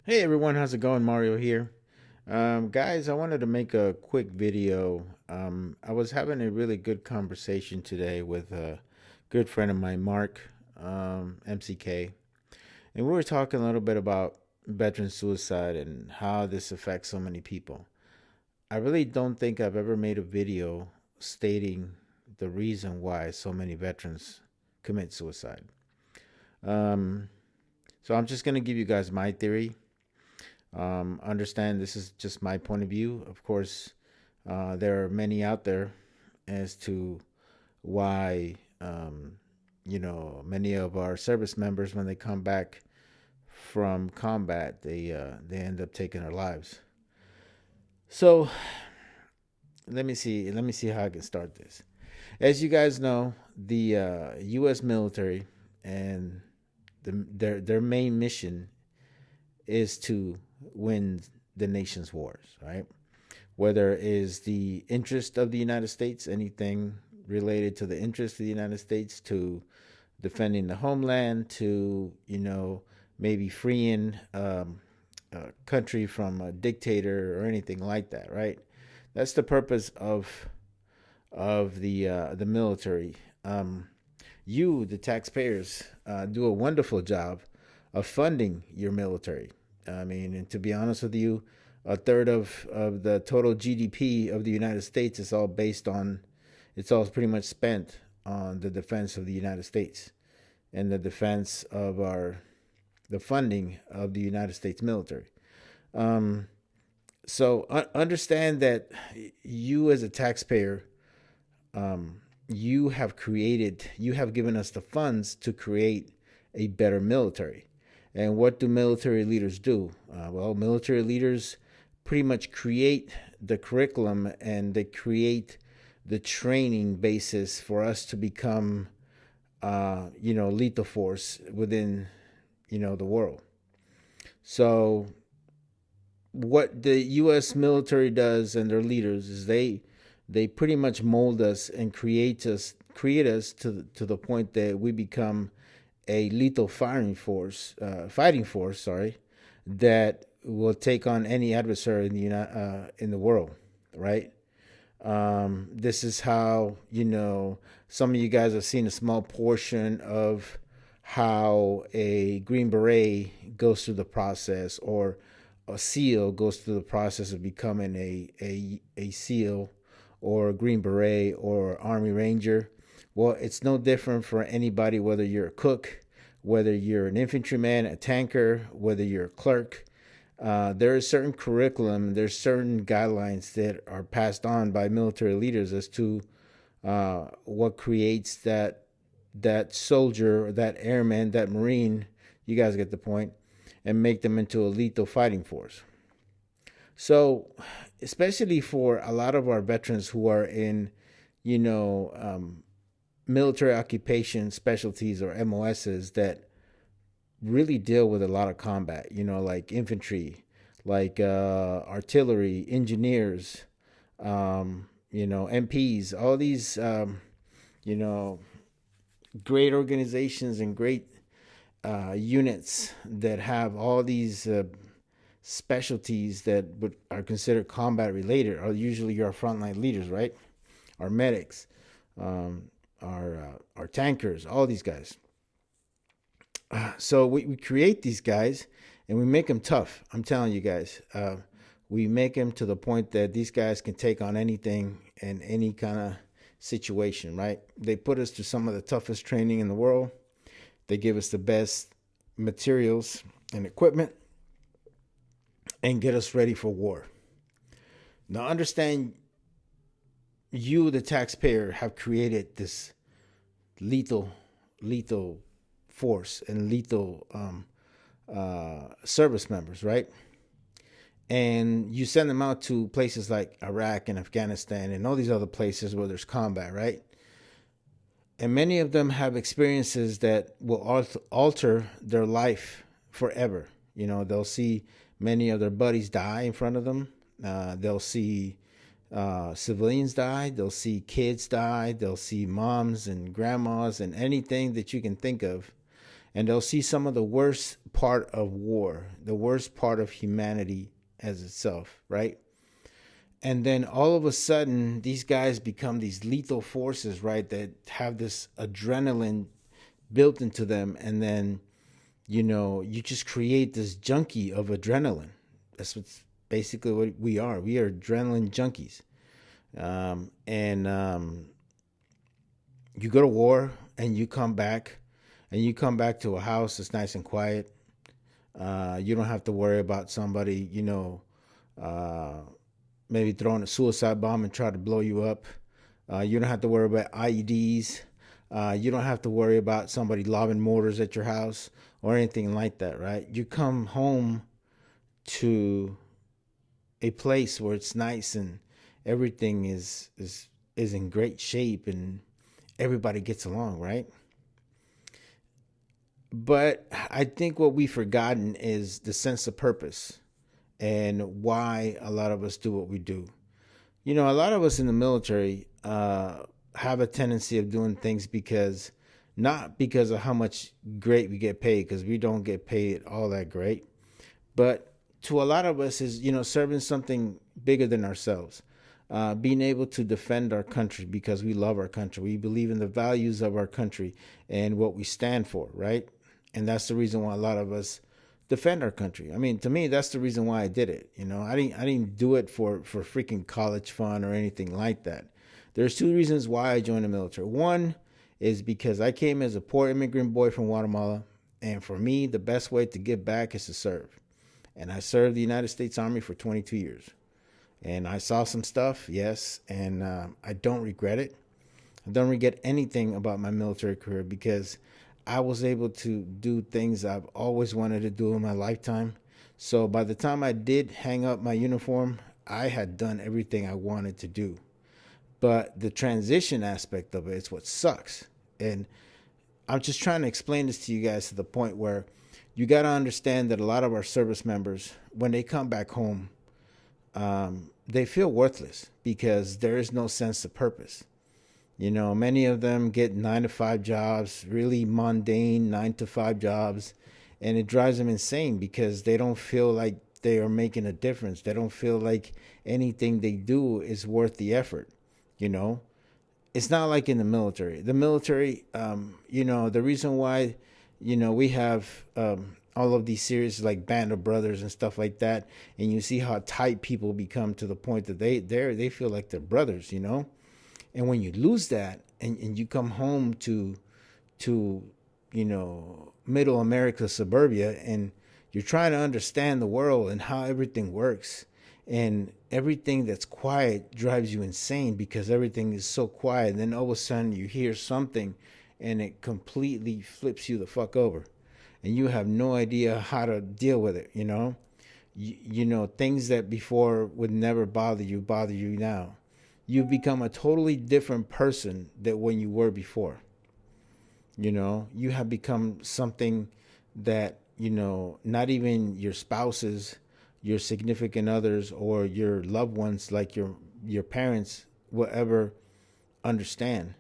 Hey everyone, how's it going? Mario here. Guys, I wanted to make a quick video. I was having a really good conversation today with a good friend of mine, Mark, MCK, and we were talking a little bit about veteran suicide and how this affects so many people. I really don't think I've ever made a video stating the reason why so many veterans commit suicide. Um, so I'm just going to give you guys my theory. Understand this is just my point of view. Of course, there are many out there as to why, many of our service members, when they come back from combat, they end up taking their lives. So let me see how I can start this. As you guys know, the U.S. military and their main mission is to win the nation's wars, right? Whether it is the interest of the United States, anything related to the interest of the United States, to defending the homeland, to maybe freeing a country from a dictator or anything like that, right? That's the purpose of the military. You, the taxpayers, do a wonderful job of funding your military. I mean, and to be honest with you, a third of the total GDP of the United States is all based on, it's all pretty much spent on the defense of the United States and the defense of the funding of the United States military. Um, so understand that you as a taxpayer, you have given us the funds to create a better military. And what do military leaders do? Well, military leaders pretty much create the curriculum and they create the training basis for us to become, lethal force within, the world. So, what the U.S. military does and their leaders is they pretty much mold us and create us to the point that we become a lethal fighting force, sorry, that will take on any adversary in the world, right? This is how some of you guys have seen a small portion of how a Green Beret goes through the process, or a SEAL goes through the process of becoming a SEAL or a Green Beret or Army Ranger. Well, it's no different for anybody, whether you're a cook, whether you're an infantryman, a tanker, whether you're a clerk. There is certain curriculum, there's certain guidelines that are passed on by military leaders as to what creates that soldier, that airman, that Marine. You guys get the point, and make them into a lethal fighting force. So, especially for a lot of our veterans who are in, you know, military occupation specialties or MOSs that really deal with a lot of combat, like infantry, like artillery, engineers, MPs, all these, you know, great organizations and great units that have all these specialties that are considered combat related are usually your frontline leaders, right? Our medics, um, our tankers, all these guys. So we create these guys and we make them tough. I'm telling you guys, we make them to the point that these guys can take on anything and any kind of situation, right? They put us through some of the toughest training in the world. They give us the best materials and equipment and get us ready for war. Now, understand, you, the taxpayer, have created this lethal force and lethal service members, right? And you send them out to places like Iraq and Afghanistan and all these other places where there's combat, right? And many of them have experiences that will alter their life forever. They'll see many of their buddies die in front of them. They'll see civilians die. They'll see kids die. They'll see moms and grandmas and anything that you can think of. and they'll see some of the worst part of war, the worst part of humanity as itself, right? And then all of a sudden, these guys become these lethal forces, right? That have this adrenaline built into them. And then, you just create this junkie of adrenaline. That's what's basically what we are. We are adrenaline junkies. And you go to war and you come back, to a house that's nice and quiet. You don't have to worry about somebody, maybe throwing a suicide bomb and try to blow you up. You don't have to worry about IEDs. You don't have to worry about somebody lobbing mortars at your house or anything like that, right? You come home to a place where it's nice and everything is in great shape and everybody gets along, right? But I think what we've forgotten is the sense of purpose and why a lot of us do what we do. A lot of us in the military have a tendency of doing things not because of how much great we get paid, because we don't get paid all that great, but to a lot of us is, serving something bigger than ourselves, being able to defend our country because we love our country. We believe in the values of our country and what we stand for, right? And that's the reason why a lot of us defend our country. I mean, to me, that's the reason why I did it. I didn't do it for freaking college fun or anything like that. There's two reasons why I joined the military. One is because I came as a poor immigrant boy from Guatemala, and for me, the best way to give back is to serve. And I served the United States Army for 22 years. And I saw some stuff, yes, and I don't regret it. I don't regret anything about my military career because I was able to do things I've always wanted to do in my lifetime. So by the time I did hang up my uniform, I had done everything I wanted to do. But the transition aspect of it is what sucks. And I'm just trying to explain this to you guys to the point where you got to understand that a lot of our service members, when they come back home, they feel worthless because there is no sense of purpose. Many of them get 9-to-5 jobs, really mundane 9-to-5 jobs, and it drives them insane because they don't feel like they are making a difference. They don't feel like anything they do is worth the effort. It's not like in the military. The military, the reason why, we have all of these series like Band of Brothers and stuff like that, and you see how tight people become to the point that they feel like they're brothers, And when you lose that and you come home to middle America, suburbia, and you're trying to understand the world and how everything works, and everything that's quiet drives you insane because everything is so quiet. And then all of a sudden you hear something and it completely flips you the fuck over and you have no idea how to deal with it. Things that before would never bother you now. You've become a totally different person than when you were before. You have become something that, not even your spouses, your significant others, or your loved ones, like your parents, will ever understand,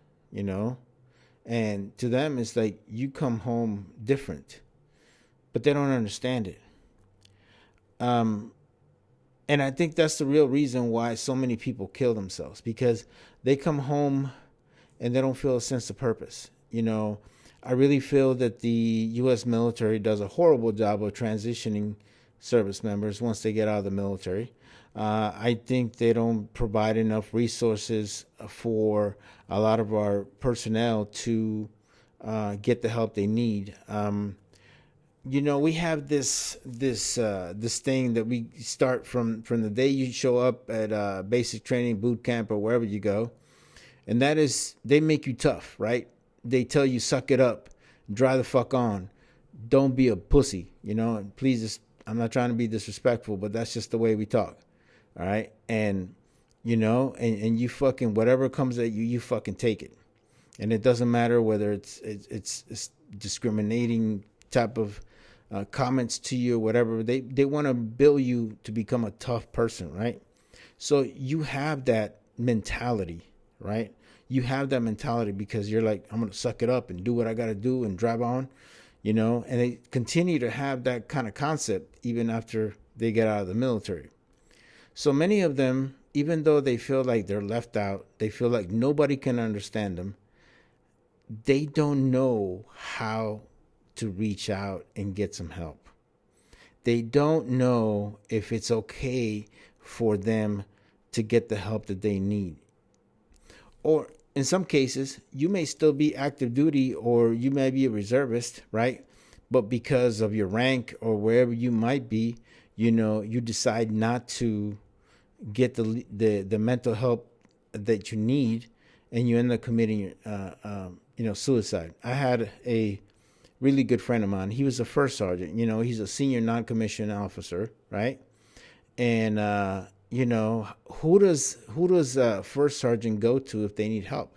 And to them, it's like you come home different, but they don't understand it. And I think that's the real reason why so many people kill themselves, because they come home and they don't feel a sense of purpose. I really feel that the U.S. military does a horrible job of transitioning service members once they get out of the military. I think they don't provide enough resources for a lot of our personnel to get the help they need. We have this thing that we start from the day you show up at basic training, boot camp, or wherever you go, and that is they make you tough, right? They tell you suck it up, dry the fuck on, don't be a pussy, And please, I'm not trying to be disrespectful, but that's just the way we talk, all right? And and you fucking whatever comes at you, you fucking take it, and it doesn't matter whether it's discriminating type of comments to you or whatever. They want to build you to become a tough person, right? So you have that mentality, right? You have that mentality because you're like, I'm going to suck it up and do what I got to do and drive on. and they continue to have that kind of concept even after they get out of the military. So many of them, even though they feel like they're left out, they feel like nobody can understand them, they don't know how to reach out and get some help. They don't know if it's okay for them to get the help that they need. Or in some cases, you may still be active duty or you may be a reservist, right? But because of your rank or wherever you might be, you decide not to get the mental help that you need, and you end up committing suicide. I had a really good friend of mine. He was a first sergeant. He's a senior non-commissioned officer, right? And who does first sergeant go to if they need help?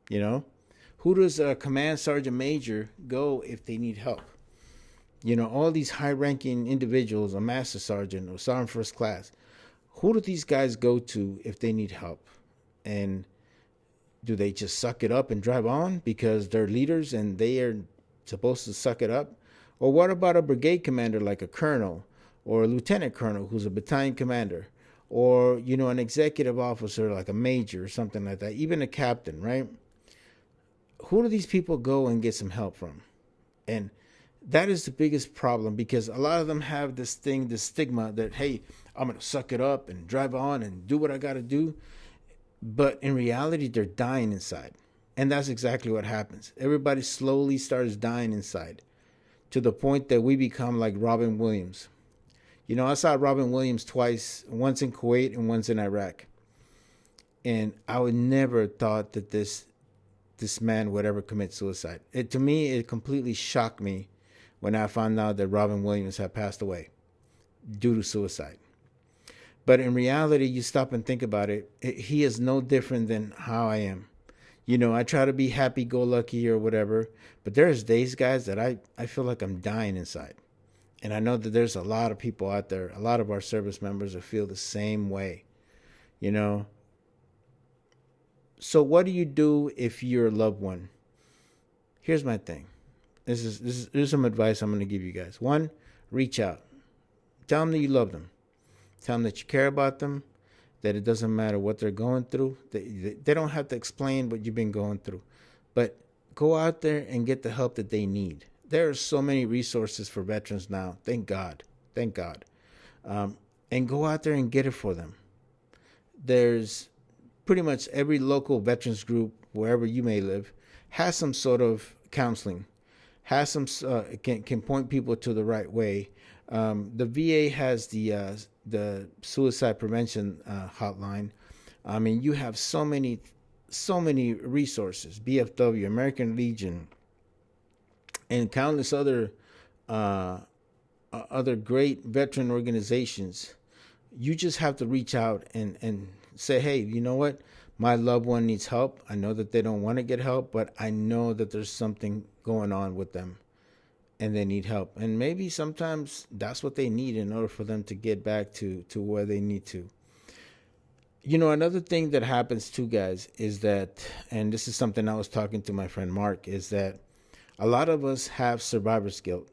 Who does a command sergeant major go if they need help? All these high-ranking individuals, a master sergeant or sergeant first class, who do these guys go to if they need help? And do they just suck it up and drive on because they're leaders and they are supposed to suck it up? Or what about a brigade commander like a colonel or a lieutenant colonel who's a battalion commander, or an executive officer like a major or something like that, even a captain, right? Who do these people go and get some help from? And that is the biggest problem, because a lot of them have this stigma that, hey, I'm going to suck it up and drive on and do what I got to do. But in reality, they're dying inside. And that's exactly what happens. Everybody slowly starts dying inside, to the point that we become like Robin Williams. I saw Robin Williams twice, once in Kuwait and once in Iraq. And I would never thought that this man would ever commit suicide. To me, it completely shocked me when I found out that Robin Williams had passed away due to suicide. But in reality, you stop and think about it, he is no different than how I am. I try to be happy-go-lucky or whatever, but there's days, guys, that I feel like I'm dying inside. And I know that there's a lot of people out there, a lot of our service members that feel the same way, So what do you do if you're a loved one? Here's my thing. Here's some advice I'm going to give you guys. One, reach out. Tell them that you love them. Tell them that you care about them, that it doesn't matter what they're going through. They don't have to explain what you've been going through. But go out there and get the help that they need. There are so many resources for veterans now. Thank God. Thank God. And go out there and get it for them. There's pretty much every local veterans group, wherever you may live, has some sort of counseling, has some can point people to the right way. The VA has the suicide prevention hotline. I mean, you have so many resources. BFW, American Legion, and countless other great veteran organizations. You just have to reach out and say, hey, you know what? My loved one needs help. I know that they don't want to get help, but I know that there's something going on with them and they need help. And maybe sometimes that's what they need in order for them to get back to where they need to. Another thing that happens too, guys, is that, and this is something I was talking to my friend Mark, is that a lot of us have survivor's guilt,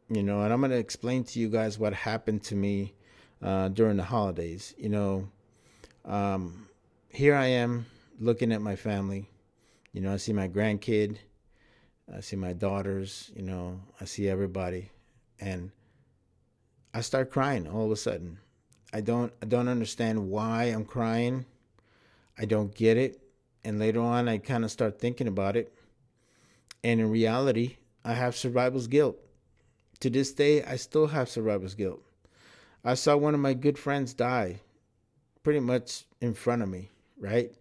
and I'm going to explain to you guys what happened to me during the holidays. Here I am looking at my family. I see my grandkid, I see my daughters, I see everybody, and I start crying all of a sudden. I don't understand why I'm crying. I don't get it. And later on, I kind of start thinking about it. And in reality, I have survivor's guilt. To this day, I still have survivor's guilt. I saw one of my good friends die pretty much in front of me, right?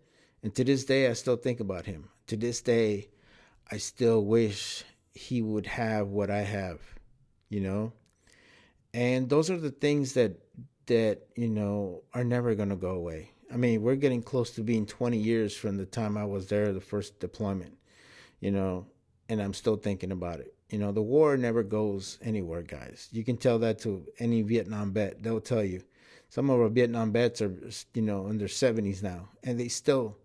And to this day, I still think about him. To this day, I still wish he would have what I have, And those are the things that are never going to go away. I mean, we're getting close to being 20 years from the time I was there, the first deployment, and I'm still thinking about it. The war never goes anywhere, guys. You can tell that to any Vietnam vet. They'll tell you. Some of our Vietnam vets are, in their 70s now, and they still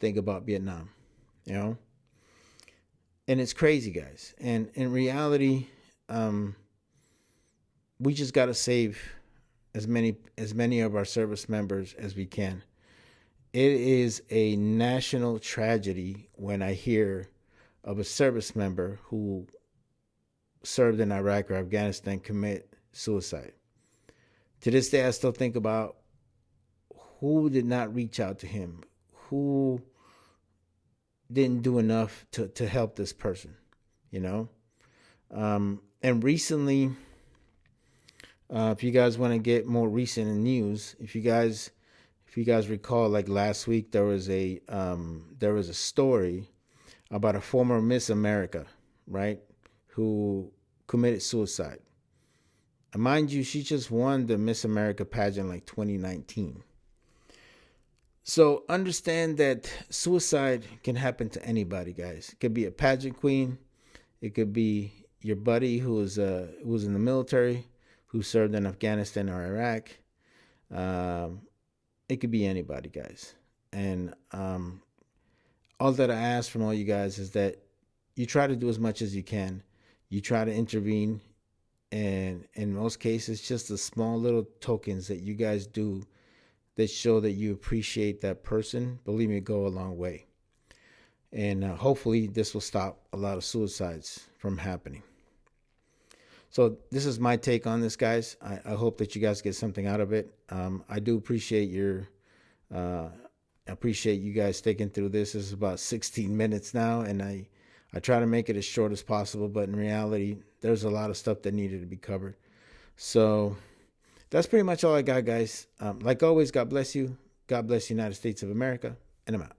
think about Vietnam, And it's crazy, guys. And in reality, we just got to save as many of our service members as we can. It is a national tragedy when I hear of a service member who served in Iraq or Afghanistan commit suicide. To this day, I still think about who did not reach out to him, who didn't do enough to help this person, you know? And recently, if you guys want to get more recent in news, if you guys recall, like last week, there was a story about a former Miss America, right, who committed suicide. And mind you, she just won the Miss America pageant like 2019. So understand that suicide can happen to anybody, guys. It could be a pageant queen. It could be your buddy who was in the military, who served in Afghanistan or Iraq. It could be anybody, guys. And all that I ask from all you guys is that you try to do as much as you can. You try to intervene. And in most cases, just the small little tokens that you guys do that show that you appreciate that person, believe me, go a long way. And hopefully this will stop a lot of suicides from happening. So this is my take on this, guys. I hope that you guys get something out of it. I do appreciate you guys sticking through this. This is about 16 minutes now, and I try to make it as short as possible, but in reality, there's a lot of stuff that needed to be covered. So that's pretty much all I got, guys. Like always, God bless you. God bless the United States of America, and I'm out.